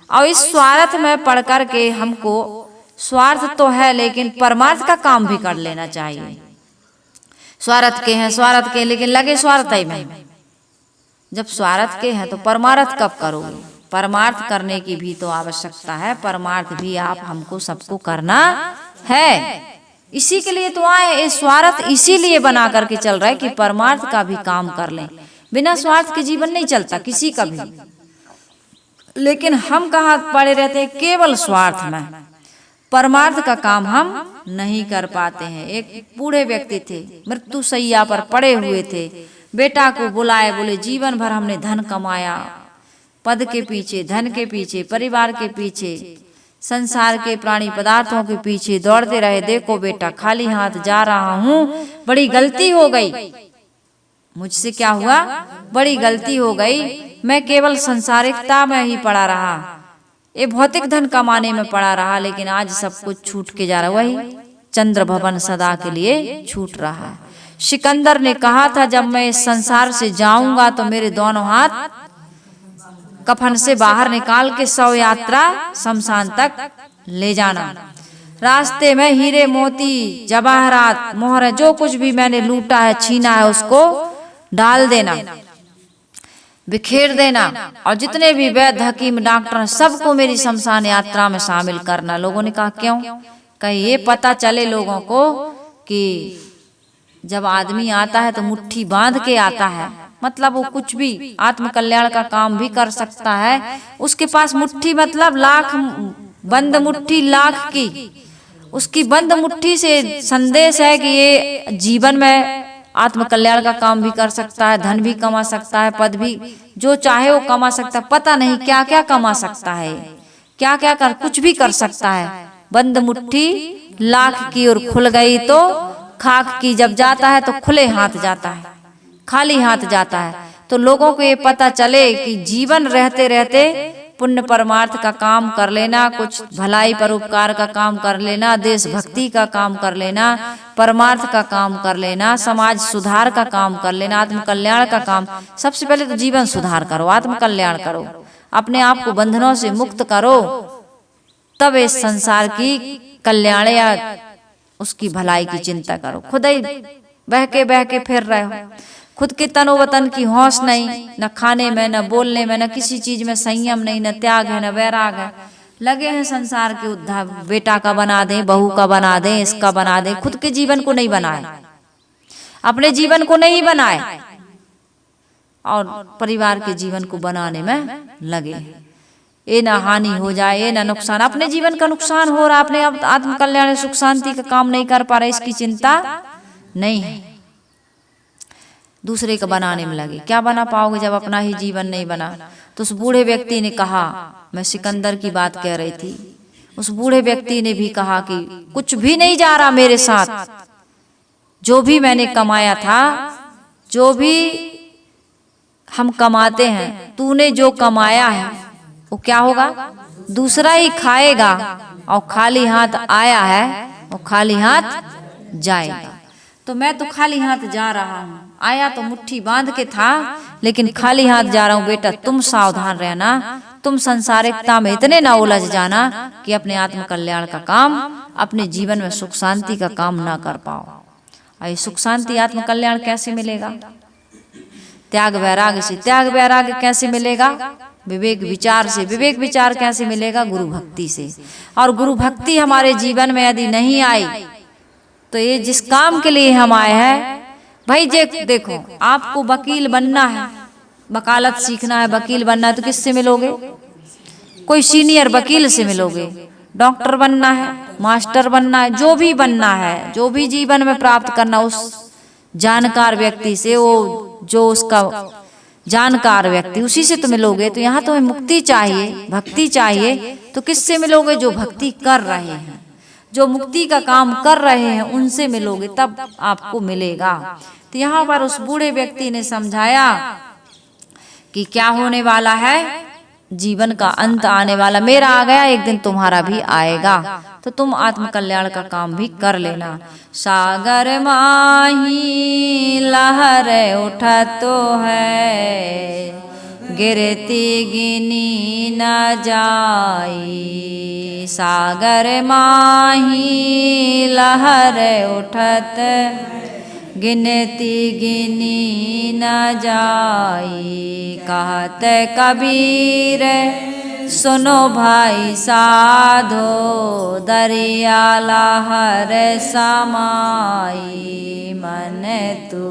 और इस स्वार्थ में पढ़ कर के हमको स्वार्थ तो है लेकिन परमार्थ का काम भी कर लेना चाहिए। स्वार्थ के हैं स्वार्थ के, लेकिन लगे स्वार्थ ही में। जब स्वार्थ के हैं तो परमार्थ कब करोगे? परमार्थ करने की भी तो आवश्यकता है। परमार्थ भी आप हमको सबको करना है। इसी के लिए तो आए। ये स्वार्थ इसीलिए बना करके चल रहा है कि परमार्थ का भी काम कर लें। बिना स्वार्थ के जीवन नहीं चलता किसी का भी। लेकिन हम कहाँ पड़े रहते हैं? केवल स्वार्थ में। परमार्थ का काम हम नहीं कर पाते हैं। एक बूढ़े व्यक्ति थे, मृत्यु शैया पर पड़े हुए थे। बेटा को बुलाए, बोले जीवन भर हमने धन कमाया, पद के पीछे, धन के पीछे, परिवार के पीछे, संसार के प्राणी पदार्थों के पीछे दौड़ते रहे। देखो बेटा खाली हाथ जा रहा हूँ, बड़ी गलती हो गई। मुझसे क्या हुआ? बड़ी गलती हो गई। मैं केवल संसारिकता में ही पड़ा रहा, ये भौतिक धन कमाने में पड़ा रहा, लेकिन आज सब कुछ छूट के जा रहा। वही चंद्र भवन सदा के लिए छूट रहा है। सिकंदर ने कहा था जब मैं इस संसार से जाऊंगा तो मेरे दोनों हाथ कफन से बाहर निकाल के 100 यात्रा शमशान तक ले जाना। रास्ते में हीरे मोती जवाहरात मोहर जो कुछ भी मैंने लूटा है छीना है उसको डाल देना, बिखेर देना। और जितने भी वैद्य हकीम डॉक्टर सबको मेरी शमशान यात्रा में शामिल करना। लोगों ने कहा क्यों? कहीं ये पता चले लोगों को कि जब आदमी आता है तो मुट्ठी बांध के आता है, मतलब वो कुछ भी आत्म कल्याण का काम भी कर सकता है। उसके पास मुट्ठी मतलब लाख बंद मुट्ठी लाख की, उसकी बंद मुट्ठी से संदेश है कि ये जीवन में आत्म कल्याण का काम भी कर सकता है, धन भी कमा सकता है, पद भी जो चाहे वो कमा सकता है। पता नहीं क्या क्या कमा सकता है, क्या क्या कर कुछ भी कर सकता है। बंद मुट्ठी लाख की और खुल गई तो खाक की। जब जाता है तो खुले हाथ जाता है, खाली हाथ जाता है। तो लोगों को ये पता चले कि जीवन रहते रहते पुण्य परमार्थ का काम कर लेना, कुछ भलाई परोपकार का काम कर लेना, देशभक्ति का काम कर लेना, परमार्थ का काम कर लेना, समाज सुधार का काम कर लेना, आत्म कल्याण का काम। सबसे पहले तो जीवन सुधार करो, आत्म कल्याण करो, अपने आप को बंधनों से मुक्त करो, तब इस संसार की कल्याण या उसकी भलाई की चिंता करो। खुद ही बह के फिर रहे हो, खुद के तनो वतन की होश नहीं, न खाने में, न बोलने में, न किसी चीज में संयम नहीं, न त्याग है, न वैराग है। लगे हैं संसार के उद्धार, बेटा का बना दें, बहू का बना दें, इसका बना दें। खुद के जीवन को नहीं बनाए, अपने जीवन को नहीं बनाए और परिवार के जीवन को बनाने में लगे। ये ना हानि हो जाए, ये ना नुकसान, अपने जीवन का नुकसान हो रहा, अपने आत्म कल्याण सुख शांति का काम नहीं कर पा रहे, इसकी चिंता नहीं है। दूसरे का बनाने में लगे। क्या बना पाओगे जब अपना ही जीवन नहीं बना। तो उस बूढ़े व्यक्ति ने कहा, मैं सिकंदर की बात कह रही थी, उस बूढ़े व्यक्ति ने भी कहा कि कुछ भी नहीं जा रहा मेरे साथ, जो भी मैंने कमाया था, जो भी हम कमाते हैं, तूने जो कमाया है वो क्या होगा, दूसरा ही खाएगा, और खाली हाथ आया है वो खाली हाथ जाएगा। तो मैं तो खाली हाथ जा रहा हूँ, आया तो मुट्ठी बांध के था, लेकिन खाली हाथ जा रहा हूँ। बेटा तुम सावधान रहना, तुम संसारिकता में इतने ना उलझ जाना कि अपने आत्म कल्याण का काम, अपने जीवन में सुख शांति का काम ना कर पाओ। और सुख शांति आत्म कल्याण कैसे मिलेगा, त्याग वैराग्य से। त्याग वैराग्य कैसे मिलेगा, विवेक विचार से। विवेक विचार कैसे मिलेगा, गुरु भक्ति से। और गुरु भक्ति हमारे जीवन में यदि नहीं आई तो ये जिस काम के लिए हम आए हैं, भाई देखो आपको वकील बनना है, वकालत सीखना है, वकील बनना है, तो किससे मिलोगे, कोई सीनियर वकील से मिलोगे। डॉक्टर बनना है, मास्टर बनना है, जो भी बनना है, जो भी जीवन में प्राप्त करना, उस जानकार व्यक्ति से, वो जो उसका जानकार व्यक्ति, उसी से तो मिलोगे। तो यहाँ तुम्हें मुक्ति चाहिए, भक्ति चाहिए, तो किससे मिलोगे, जो भक्ति कर रहे हैं, जो मुक्ति का काम कर रहे हैं, उनसे मिलोगे, तब आपको मिलेगा। तो यहाँ पर उस बूढ़े व्यक्ति ने समझाया कि क्या होने वाला है, जीवन का अंत आने वाला, मेरा आ गया, एक दिन तुम्हारा भी आएगा, तो तुम आत्म कल्याण का काम भी कर लेना। सागर माही लहर उठतो है, गिरती गिनी न जाई। सागर माही लहर उठत, गिनती गिनी न जाई। कहत कबीर सुनो भाई साधो, दरिया लहर समाई। मन तू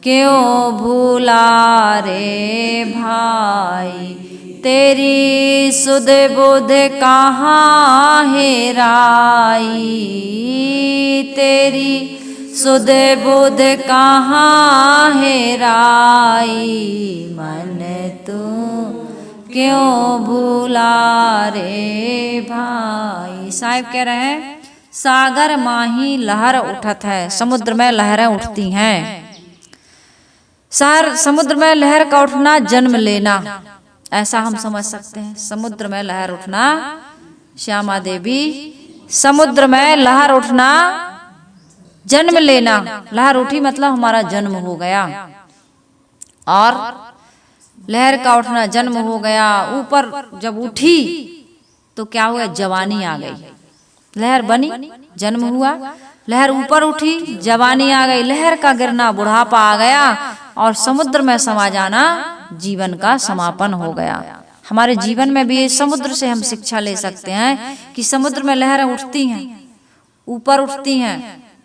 क्यों भूला रे भाई, तेरी सुध बुध कहाँ हेराई। तेरी सुध बुध कहाँ हेराई, मन तू क्यों भूला रे भाई। साहिब कह रहे हैं, सागर माही लहर उठत है, समुद्र में लहरें उठती हैं। समुद्र में लहर का उठना जन्म लेना, ऐसा हम समझ सकते हैं। समुद्र में लहर उठना, श्यामा देवी, समुद्र में लहर उठना जन्म लेना। लहर उठी मतलब हमारा जन्म हो गया, और लहर का उठना जन्म हो गया। ऊपर जब उठी तो क्या हुआ, जवानी आ गई। लहर बनी, जन्म हुआ, लहर ऊपर उठी, जवानी आ गई। लहर का गिरना, बुढ़ापा आ गया, और समुद्र में समा जाना जीवन का समापन हो गया। हमारे जीवन में भी समुद्र से हम शिक्षा ले सकते हैं कि समुद्र में लहरें उठती हैं, ऊपर उठती हैं,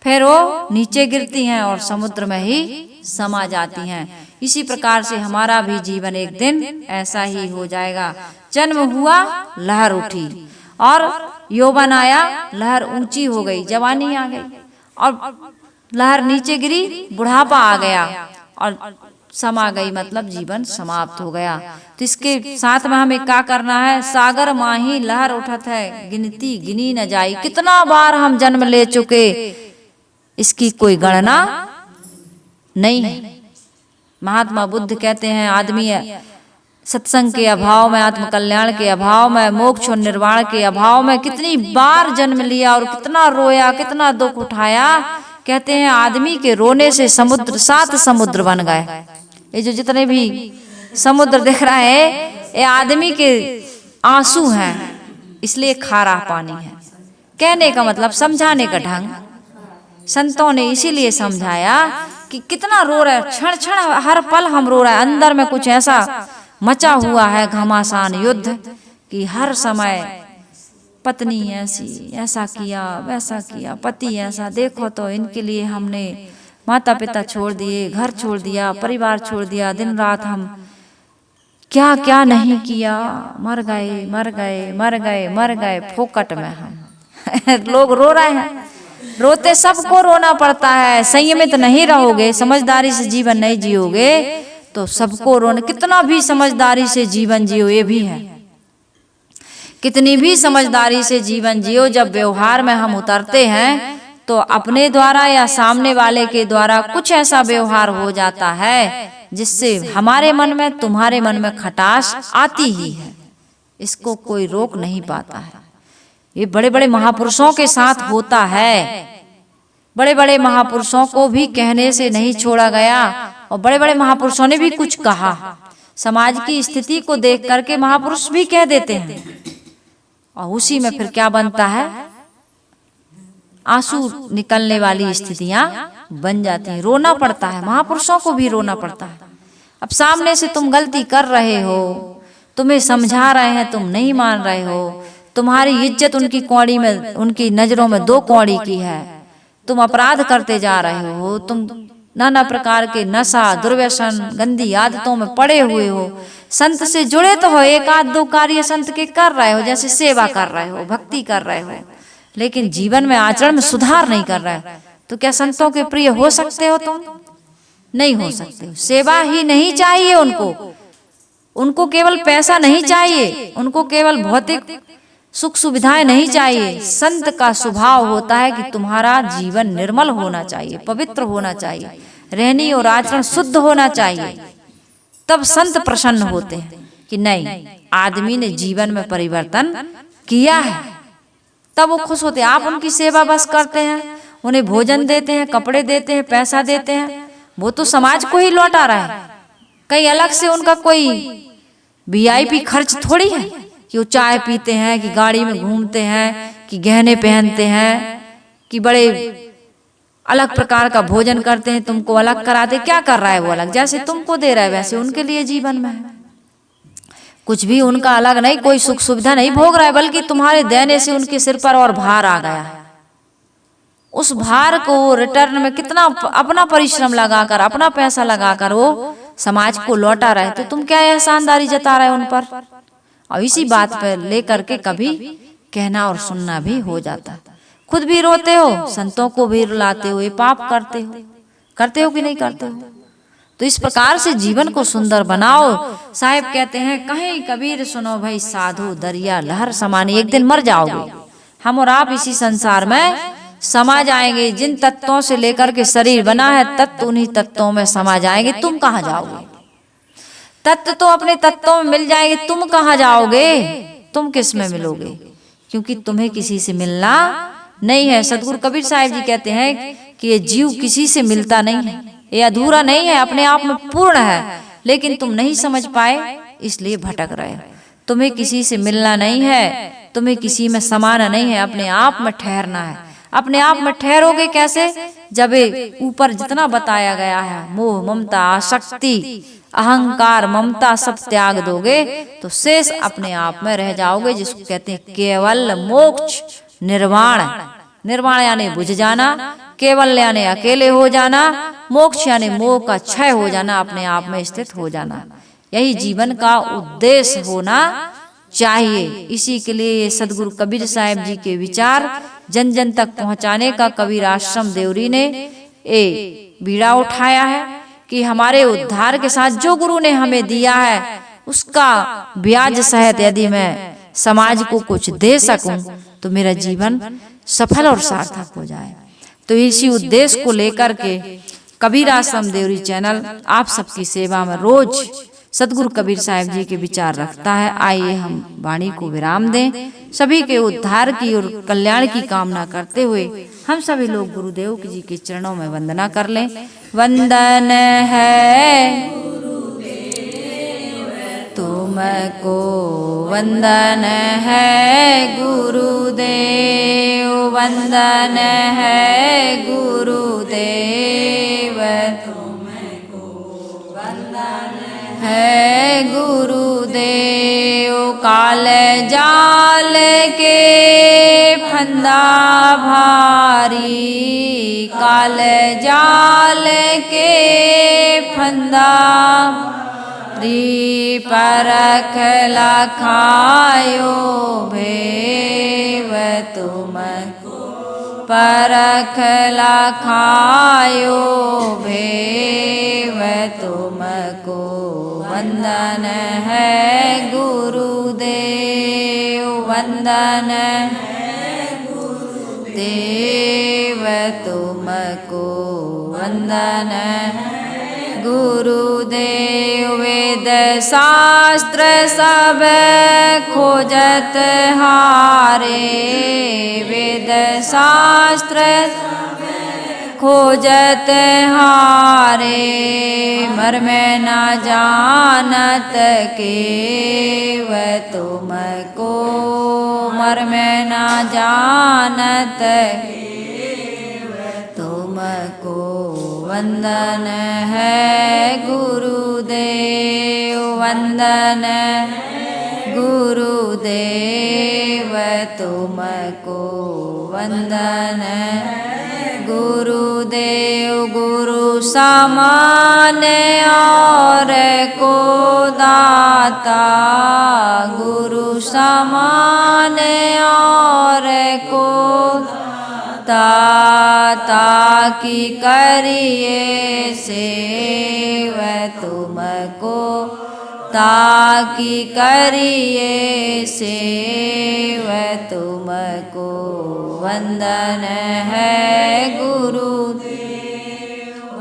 फिर वो नीचे गिरती हैं और समुद्र में ही समा जाती हैं। इसी प्रकार से हमारा भी जीवन एक दिन ऐसा ही हो जाएगा। जन्म हुआ, लहर उठी, और यौवन आया, लहर ऊंची हो गई, जवानी आ गई, और लहर नीचे गिरी, बुढ़ापा आ गया, और समा गई, मतलब जीवन समाप्त हो गया। तो इसके साथ में हमें क्या करना है, सागर माही लहर उठत है, गिनती गिनी न जाई। कितना बार हम जन्म ले चुके, इसकी कोई गणना नहीं है। महात्मा बुद्ध कहते हैं, आदमी सत्संग के अभाव में, आत्म कल्याण के अभाव में, मोक्ष और निर्वाण के अभाव में कितनी बार जन्म लिया और कितना रोया, कितना दुख उठाया। कहते हैं आदमी के रोने से समुद्र, 7 समुद्र बन गए। ये जो जितने भी समुद्र दिख रहा है, ये आदमी के आंसू हैं, इसलिए खारा पानी है। कहने का मतलब, समझाने का ढंग, संतों ने इसीलिए समझाया कि कितना रो रहा है, क्षण क्षण हर पल हम रो रहा है। अंदर में कुछ ऐसा मचा हुआ है, घमासान युद्ध, कि हर समय पत्नी ऐसी, ऐसा किया, वैसा किया, पति ऐसा, देखो तो इनके लिए हमने माता पिता छोड़ दिए, घर छोड़ दिया, परिवार छोड़ दिया, दिन रात हम क्या क्या नहीं किया, मर गए, मर गए, मर गए, मर गए, फोकट में हम लोग रो रहे हैं। रोते सबको रोना पड़ता है। संयमित नहीं रहोगे, समझदारी से जीवन नहीं जियोगे तो सबको रोना। कितना भी समझदारी से जीवन जियो, ये भी है, कितनी भी समझदारी से जीवन जियो, जब व्यवहार में हम उतरते हैं तो अपने द्वारा या सामने वाले के द्वारा कुछ ऐसा व्यवहार हो जाता है जिससे हमारे मन में, तुम्हारे मन में खटास आती ही है। इसको कोई रोक नहीं पाता है। ये बड़े बड़े महापुरुषों के साथ होता है। बड़े बड़े महापुरुषों को भी कहने से नहीं छोड़ा गया और बड़े बड़े महापुरुषों ने भी कुछ कहा। समाज की स्थिति को देख करके महापुरुष भी कह देते हैं और उसी में फिर क्या बनता है, आंसू निकलने वाली स्थितियां बन जाती हैं। रोना पड़ता है, महापुरुषों को भी रोना पड़ता है। अब सामने से तुम गलती कर रहे हो, तुम्हें समझा रहे हैं, तुम नहीं मान रहे हो, तुम्हारी इज्जत उनकी कौड़ी में, उनकी नजरों में 2 कौड़ी की है, तुम अपराध करते जा रहे हो, तुम नाना प्रकार के नशा, दुर्व्यसन, गंदी आदतों में पड़े हुए हो। संत से जुड़े तो हो, 1-2 कार्य संत के कर रहे हो, जैसे सेवा कर रहे हो, भक्ति कर रहे हो, लेकिन जीवन में, आचरण में सुधार नहीं कर रहा है, तो क्या संतों के प्रिय हो सकते हो तुम? नहीं हो सकते हो। सेवा ही नहीं चाहिए उनको, उनको केवल पैसा नहीं चाहिए, उनको केवल भौतिक सुख सुविधाएं नहीं चाहिए। संत का स्वभाव होता है कि तुम्हारा जीवन निर्मल होना चाहिए, पवित्र होना चाहिए, रहनी और आचरण शुद्ध होना चाहिए। तब संत प्रसन्न होते हैं कि नहीं, आदमी ने जीवन में परिवर्तन किया है, तब वो खुश होते हैं। आप उनकी सेवा बस करते हैं, उन्हें भोजन देते हैं, कपड़े देते हैं, पैसा देते हैं, वो तो समाज को ही लौटा रहा है। कहीं अलग से उनका कोई VIP खर्च थोड़ी है कि वो चाय पीते हैं, कि गाड़ी में घूमते हैं, कि गहने पहनते हैं, कि बड़े अलग प्रकार का भोजन करते हैं, तुमको अलग कराते। क्या कर रहा है वो अलग? जैसे तुमको दे रहा है वैसे उनके लिए जीवन में है। कुछ भी उनका अलग नहीं, कोई सुख सुविधा नहीं भोग रहा है, बल्कि तुम्हारे देने से उनके सिर पर और भार आ गया है। उस भार को रिटर्न में कितना अपना परिश्रम लगाकर, अपना पैसा लगाकर वो समाज को लौटा रहे, तो तुम क्या एहसानदारी जता रहे हो उन पर? और इसी बात पर लेकर के कभी कहना और सुनना भी हो जाता है। खुद भी रोते हो, संतों को भी रुलाते हो, ये पाप करते हो कि नहीं करते हो? तो इस प्रकार से जीवन को सुंदर बनाओ। साहिब कहते हैं, कहीं कबीर सुनो भाई साधु दरिया लहर समानी। एक दिन मर जाओगे, हम और आप इसी संसार में समा जाएंगे। जिन तत्वों से लेकर के शरीर बना है, तत्व उन्हीं तत्वों में समा जाएंगे। तुम कहाँ जाओगे? तत्व तो अपने तत्वों में मिल जाएंगे, तुम कहाँ जाओगे? तुम किस में मिलोगे? क्योंकि तुम्हें किसी से मिलना नहीं है। सतगुरु कबीर साहिब जी कहते हैं कि ये जीव किसी से मिलता नहीं है, ये अधूरा नहीं है, अपने आप में पूर्ण है, लेकिन तुम नहीं समझ पाए इसलिए भटक रहे हो। तुम्हें किसी से मिलना नहीं है, तुम्हें किसी में समाना नहीं है, अपने आप में ठहरना है। अपने आप में ठहरोगे कैसे? जब ऊपर जितना बताया गया है, मोह ममता आसक्ति अहंकार ममता सब त्याग दोगे तो शेष अपने आप में रह जाओगे, जिसको कहते हैं केवल मोक्ष निर्वाण। निर्वाण यानी बुझ जाना, केवल यानी अकेले हो जाना, मोक्ष यानी मोह का क्षय हो जाना, अपने आप में स्थित हो जाना। यही जीवन का उद्देश्य होना चाहिए। इसी के लिए ये सदगुरु कबीर साहिब जी के विचार जन जन तक पहुंचाने का कबीर आश्रम देवरी ने बीड़ा उठाया है कि हमारे उद्धार के साथ जो गुरु ने हमें दिया है उसका ब्याज सहित यदि मैं समाज को कुछ दे सकूं तो मेरा जीवन सफल और सार्थक हो जाए। तो इसी उद्देश्य को लेकर के कबीर आश्रम देवरी चैनल आप सबकी सेवा में रोज सदगुरु कबीर साहिब जी के विचार रखता है। आइए हम वाणी को विराम दें। सभी के उद्धार की और कल्याण की कामना करते हुए हम सभी लोग गुरुदेव जी के चरणों में वंदना कर लें। वंदन है तुमको, वंदन है गुरुदेव, वंदन है गुरुदेव तुमको, वंदन है गुरुदेव। काल जाल के फंदा भारी, काल जाल के फंदा परख लखायो भेव तुमको, परख लखायो भेव तुमको वंदन है गुरुदेव वंदन देव तुमको वंदन गुरुदेव वेद शास्त्र सब खोजत हारे वेद शास्त्र खोजत हारे मर्म न जानत केव तुमको मर्म न जानत तुमको वंदन है गुरुदेव वंदन गुरुदेव तुमको वंदन गुरुदेव गुरु समान और को दाता गुरु समान और को दाता की करिए सेव तुमको ताकि करिए सेव तुमको वंदन है गुरु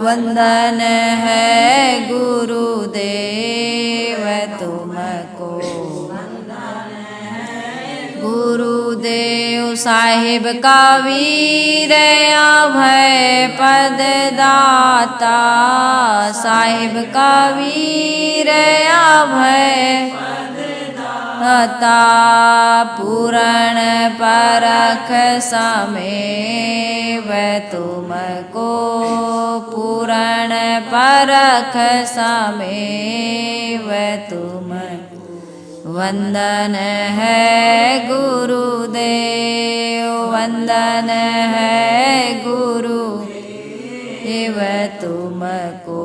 वंदन है गुरुदेव तुमको गुरुदेव साहिब का वीर अभय पद दाता साहिब का वीर अभय दाता पूर्ण परख समेव तुमको पूर्ण परख समेव तुमको वंदन है गुरुदेव वंदन है गुरुदेव तुमको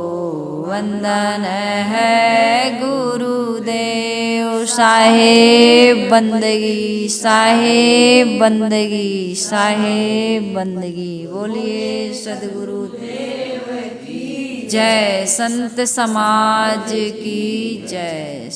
वंदन है गुरुदेव साहेब बंदगी साहेब बंदगी साहेब बंदगी बोलिए सद्गुरुदेव की जय संत समाज की जय।